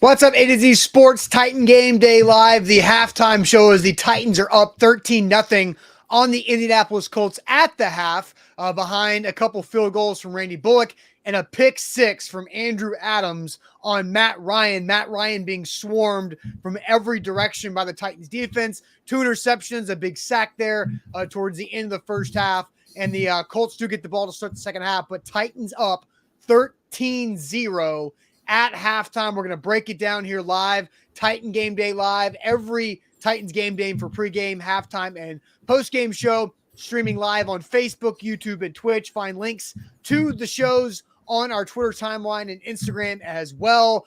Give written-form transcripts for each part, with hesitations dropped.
What's up, A to Z Sports Titan Game Day Live. The halftime show is the Titans are up 13-0 on the Indianapolis Colts at the half, behind a couple field goals from Randy Bullock and a pick six from Andrew Adams on Matt Ryan. Matt Ryan being swarmed from every direction by the Titans defense. 2 interceptions, a big sack there towards the end of the first half. And the Colts do get the ball to start the second half, but Titans up 13-0 at halftime. We're going to break it down here live. Titan Game Day Live. Every Titans game day for pregame, halftime, and postgame show streaming live on Facebook, YouTube, and Twitch. Find links to the shows on our Twitter timeline and Instagram as well.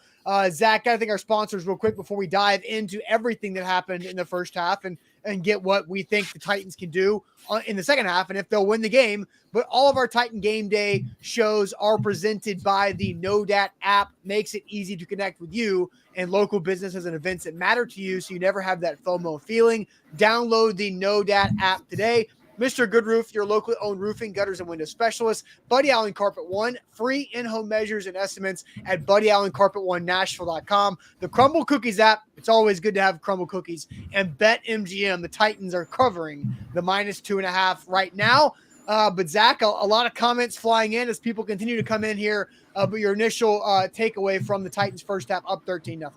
Zach, I think our sponsors real quick before we dive into everything that happened in the first half and get what we think the Titans can do in the second half and if they'll win the game. But all of our Titan Game Day shows are presented by the NoDat app. Makes it easy to connect with you and local businesses and events that matter to you so you never have that FOMO feeling. Download the NoDat app today. Mr. Good Roof, your locally owned roofing, gutters, and window specialist. Buddy Allen Carpet One, free in-home measures and estimates at BuddyAllenCarpet1Nashville.com. The Crumble Cookies app, it's always good to have Crumble Cookies. And BetMGM, the Titans are covering the -2.5 right now. But Zach, a lot of comments flying in as people continue to come in here. But your initial takeaway from the Titans first half up 13-0.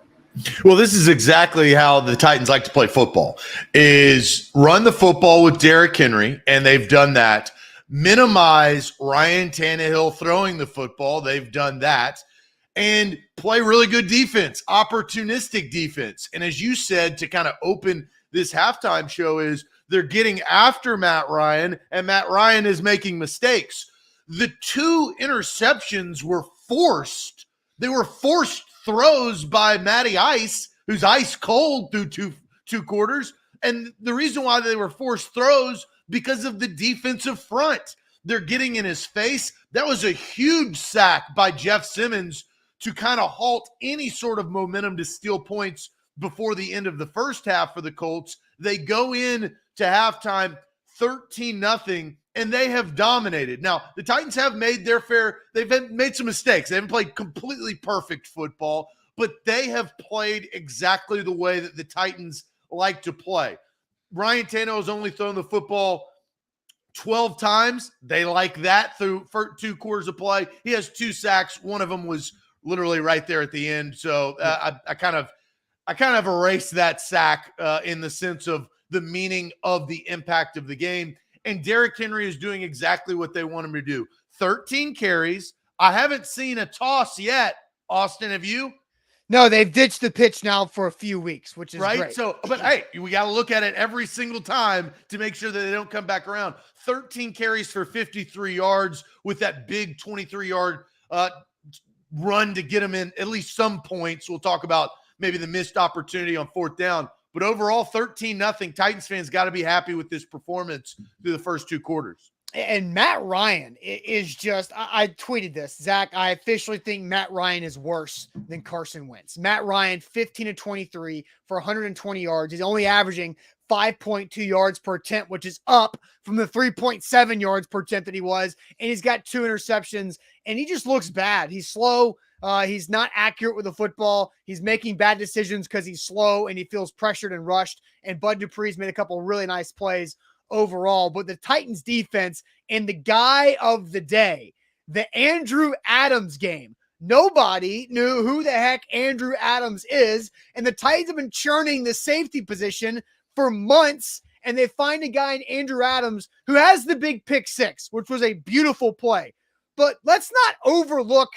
Well, this is exactly how the Titans like to play football, is run the football with Derrick Henry, and they've done that. Minimize Ryan Tannehill throwing the football. They've done that. And play really good defense, opportunistic defense. And as you said, to kind of open this halftime show is they're getting after Matt Ryan, and Matt Ryan is making mistakes. The 2 interceptions were forced. They were forced throws by Matty Ice, who's ice cold through two quarters. And the reason why they were forced throws because of the defensive front. They're getting in his face. That was a huge sack by Jeff Simmons to kind of halt any sort of momentum to steal points before the end of the first half for the Colts. They go in to halftime 13-0, and they have dominated. Now, the Titans have made they've made some mistakes. They haven't played completely perfect football, but they have played exactly the way that the Titans like to play. Ryan Tannehill has only thrown the football 12 times. They like that through 2 quarters of play. He has 2 sacks. One of them was literally right there at the end. So I kind of erased that sack in the sense of the meaning of the impact of the game. And Derrick Henry is doing exactly what they want him to do. 13 carries. I haven't seen a toss yet. Austin, have you? No, they've ditched the pitch now for a few weeks, which is right. Great. So, but hey, we got to look at it every single time to make sure that they don't come back around. 13 carries for 53 yards with that big 23-yard run to get them in at least some points. We'll talk about maybe the missed opportunity on 4th down. But overall, 13-0. Titans fans got to be happy with this performance through the first 2 quarters. And Matt Ryan is just, I tweeted this, Zach, I officially think Matt Ryan is worse than Carson Wentz. Matt Ryan, 15-23 for 120 yards. He's only averaging 5.2 yards per attempt, which is up from the 3.7 yards per attempt that he was. And he's got 2 interceptions, and he just looks bad. He's slow. He's not accurate with the football. He's making bad decisions because he's slow and he feels pressured and rushed. And Bud Dupree's made a couple of really nice plays overall. But the Titans defense and the guy of the day, the Andrew Adams game. Nobody knew who the heck Andrew Adams is. And the Titans have been churning the safety position for months. And they find a guy in Andrew Adams who has the big pick six, which was a beautiful play. But let's not overlook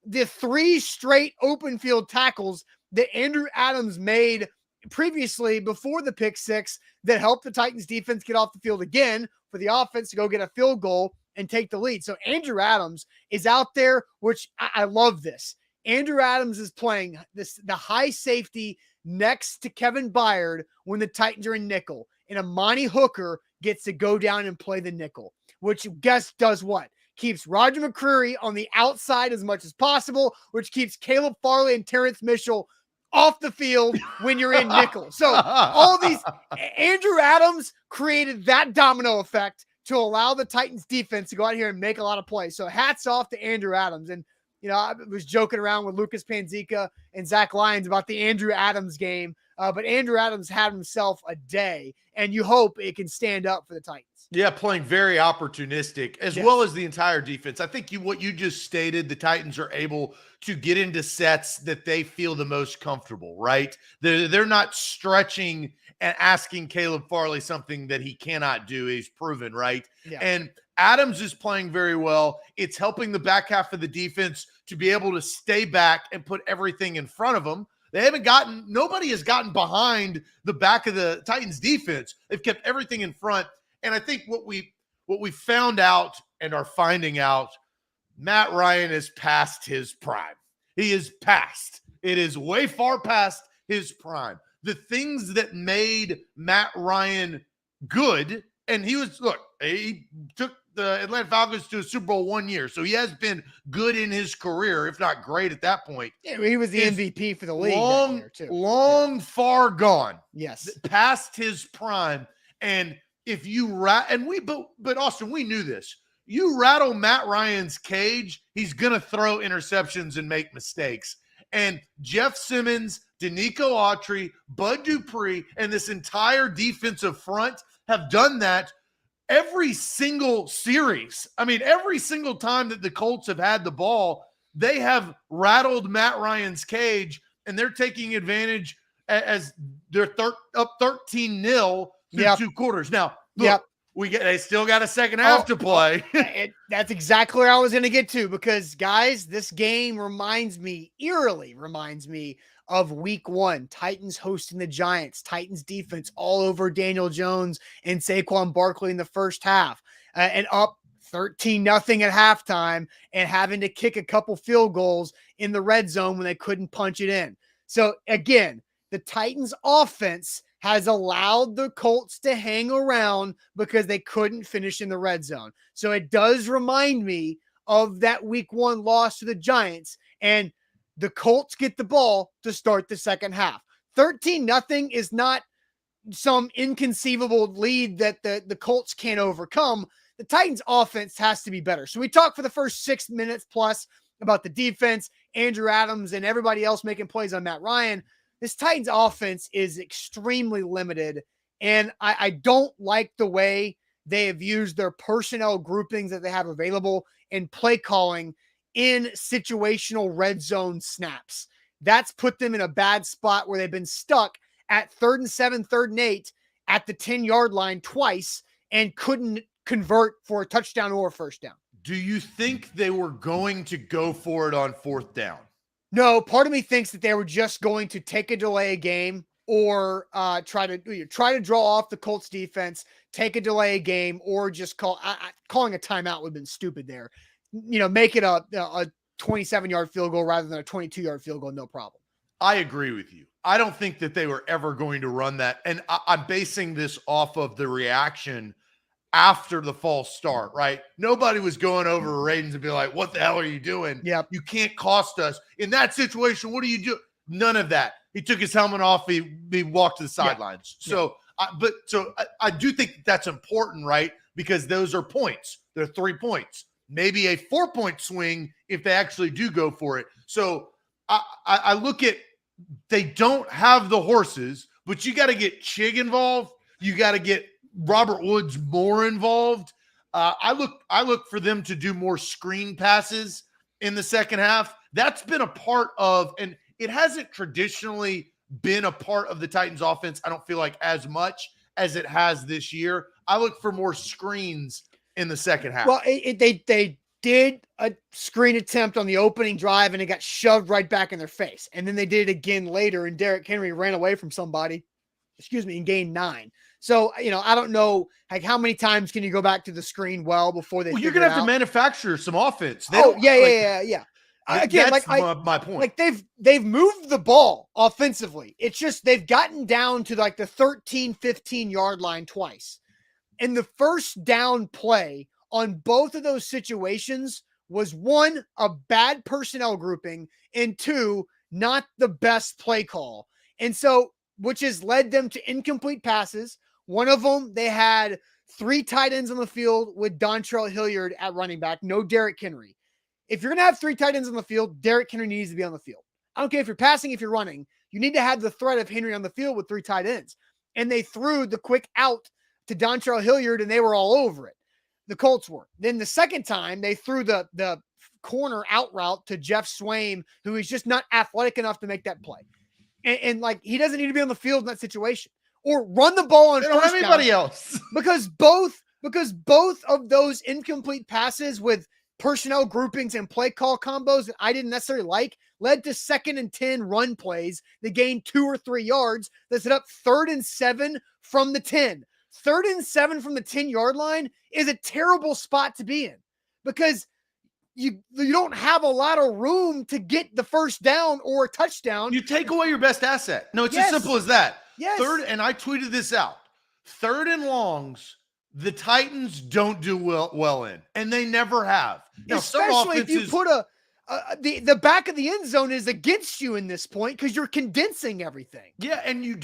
the 3 straight open field tackles that Andrew Adams made previously before the pick six that helped the Titans defense get off the field again for the offense to go get a field goal and take the lead. So Andrew Adams is out there, which I love this. Andrew Adams is playing the high safety next to Kevin Byard when the Titans are in nickel, and Amani Hooker gets to go down and play the nickel, which guess does what? Keeps Roger McCreary on the outside as much as possible, which keeps Caleb Farley and Terrence Mitchell off the field when you're in nickel. So all these, Andrew Adams created that domino effect to allow the Titans defense to go out here and make a lot of plays. So hats off to Andrew Adams. And I was joking around with Lucas Panzica and Zach Lyons about the Andrew Adams game, but Andrew Adams had himself a day, and you hope it can stand up for the Titans. Yeah, playing very opportunistic, as well as the entire defense. I think what you just stated, the Titans are able to get into sets that they feel the most comfortable, right? They're not stretching and asking Caleb Farley something that he cannot do. He's proven, right? Yeah. And Adams is playing very well. It's helping the back half of the defense to be able to stay back and put everything in front of them. Nobody has gotten behind the back of the Titans defense. They've kept everything in front. And I think what we found out and are finding out, Matt Ryan is past his prime. He is past. It is way far past his prime. The things that made Matt Ryan good, and he took the Atlanta Falcons to a Super Bowl 1 year, so he has been good in his career, if not great at that point. Yeah, he was the MVP for the league that year too. Far gone. Yes, past his prime. And if you but Austin, we knew this. You rattle Matt Ryan's cage, he's gonna throw interceptions and make mistakes. And Jeff Simmons, Danico Autry, Bud Dupree, and this entire defensive front have done that every single series. I mean, every single time that the Colts have had the ball, they have rattled Matt Ryan's cage, and they're taking advantage as they're up 13-0 through 2 quarters. Now, look, they still got a second half to play. That's exactly where I was going to get to, because, guys, this game eerily reminds me of week 1. Titans hosting the Giants. Titans defense all over Daniel Jones and Saquon Barkley in the first half, and up 13-0 at halftime and having to kick a couple field goals in the red zone when they couldn't punch it in. So, again, the Titans offense has allowed the Colts to hang around because they couldn't finish in the red zone. So it does remind me of that week 1 loss to the Giants, and the Colts get the ball to start the second half. 13-0 is not some inconceivable lead that the Colts can't overcome. The Titans offense has to be better. So we talked for the first 6 minutes plus about the defense, Andrew Adams and everybody else making plays on Matt Ryan. This Titans offense is extremely limited, and I don't like the way they have used their personnel groupings that they have available in play calling in situational red zone snaps. That's put them in a bad spot where they've been stuck at 3rd and 7, 3rd and 8 at the 10-yard line twice and couldn't convert for a touchdown or a first down. Do you think they were going to go for it on 4th down? No, part of me thinks that they were just going to take a delay game or try to draw off the Colts defense, take a delay game, or just calling a timeout would have been stupid there. Make it a 27-yard field goal rather than a 22-yard field goal, no problem. I agree with you. I don't think that they were ever going to run that. And I'm basing this off of the reaction after the false start, right? Nobody was going over to Ravens and be like, what the hell are you doing? Yep. You can't cost us. In that situation, what do you do? None of that. He took his helmet off. He walked to the sidelines. Yeah. So I do think that's important, right? Because those are points. They're 3 points. Maybe a 4-point swing if they actually do go for it. So I look at, they don't have the horses, but you got to get Chig involved. You got to get Robert Woods more involved. I look for them to do more screen passes in the second half. That's been a part of, and it hasn't traditionally been a part of the Titans offense, I don't feel like, as much as it has this year. I look for more screens in the second half. Well, they did a screen attempt on the opening drive and it got shoved right back in their face. And then they did it again later, and Derrick Henry ran away from somebody, and gained 9. So, I don't know, like, how many times can you go back to the screen before they you're going to have to manufacture some offense. Yeah. Again, that's my point. Like, they've moved the ball offensively. It's just they've gotten down to like the 13, 15-yard line twice. And the first down play on both of those situations was, 1, a bad personnel grouping, and 2, not the best play call. And so, which has led them to incomplete passes. One of them, they had 3 tight ends on the field with Dontrell Hilliard at running back, no Derrick Henry. if you're going to have 3 tight ends on the field, Derrick Henry needs to be on the field. I don't care if you're passing, if you're running, you need to have the threat of Henry on the field with 3 tight ends. And they threw the quick out to Dontrell Hilliard, and they were all over it. The Colts were. Then the second time, they threw the corner out route to Jeff Swaim, who is just not athletic enough to make that play. And like, he doesn't need to be on the field in that situation. Or run the ball on They don't have anybody else. Because both of those incomplete passes with personnel groupings and play call combos that I didn't necessarily like led to 2nd and 10 run plays that gained 2 or 3 yards that set up 3rd and 7 from the 10. 3rd and 7 from the 10-yard line is a terrible spot to be in because you don't have a lot of room to get the first down or a touchdown. You take away your best asset. No, it's as simple as that. Yes. And I tweeted this out. 3rd and longs, the Titans don't do well in, and they never have. Now, especially if you put the back of the end zone is against you in this point because you're condensing everything. Yeah, and you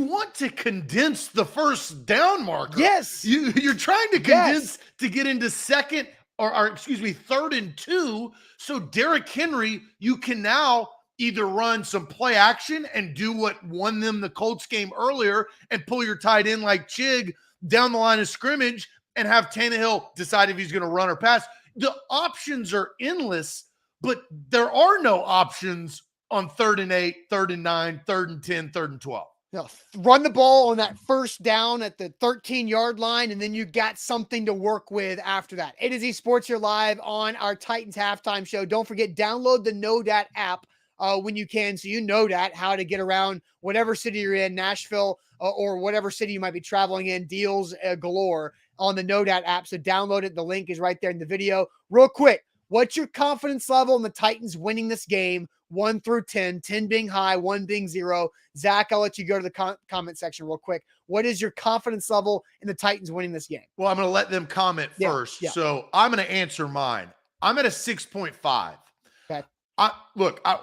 want to condense the first down marker. Yes. You're trying to condense to get into 2nd or 3rd and 2. So Derrick Henry, you can now either run some play action and do what won them the Colts game earlier and pull your tight end like Chig down the line of scrimmage and have Tannehill decide if he's going to run or pass. The options are endless, but there are no options on 3rd and 8, 3rd and 9, 3rd and 10, 3rd and 12. No, run the ball on that first down at the 13-yard line, and then you got something to work with after that. A to Z Sports here live on our Titans halftime show. Don't forget, download the Know Dat app when you can, so you know that how to get around whatever city you're in, Nashville or whatever city you might be traveling in. Deals galore on the Know Dat app. So download it. The link is right there in the video. Real quick, what's your confidence level in the Titans winning this game? 1 through 10, 10 being high, 1 being 0. Zach, I'll let you go to the comment section real quick. What is your confidence level in the Titans winning this game? Well, I'm going to let them comment first. Yeah. So I'm going to answer mine. I'm at a 6.5. Okay.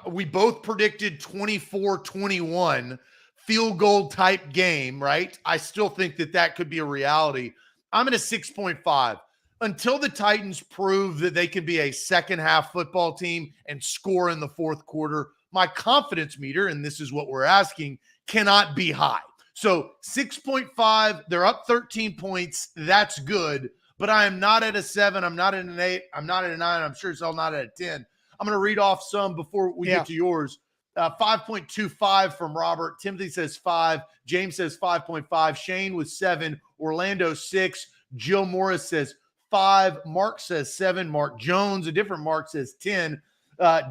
We both predicted 24-21 field goal type game, right? I still think that could be a reality. I'm at a 6.5. Until the Titans prove that they can be a second half football team and score in the fourth quarter, my confidence meter, and this is what we're asking, cannot be high. So 6.5, they're up 13 points. That's good, but I am not at a 7. I'm not at an 8. I'm not at a 9. I'm sure it's all not at a 10. I'm going to read off some before we get to yours. 5.25 from Robert. Timothy says 5. James says 5.5. Shane with 7. Orlando 6. Jill Morris says 5. Mark says 7. Mark Jones, a different Mark, says 10.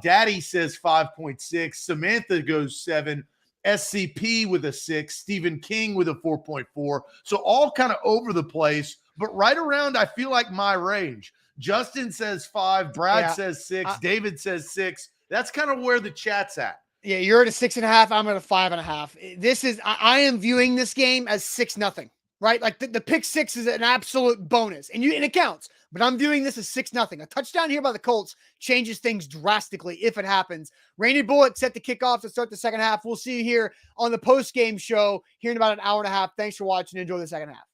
Daddy says 5.6. Samantha goes 7. SCP with a 6. Stephen King with a 4.4. So all kind of over the place, but right around, I feel like my range. Justin says 5. Brad says 6. David says 6. That's kind of where the chat's at. Yeah, you're at a 6.5. I'm at a 5.5. This is, I am viewing this game as 6-0. Right? Like the pick 6 is an absolute bonus and it counts, but I'm viewing this as 6-0. A touchdown here by the Colts changes things drastically if it happens. Randy Bullock set the kickoff to start the second half. We'll see you here on the post-game show here in about an hour and a half. Thanks for watching. Enjoy the second half.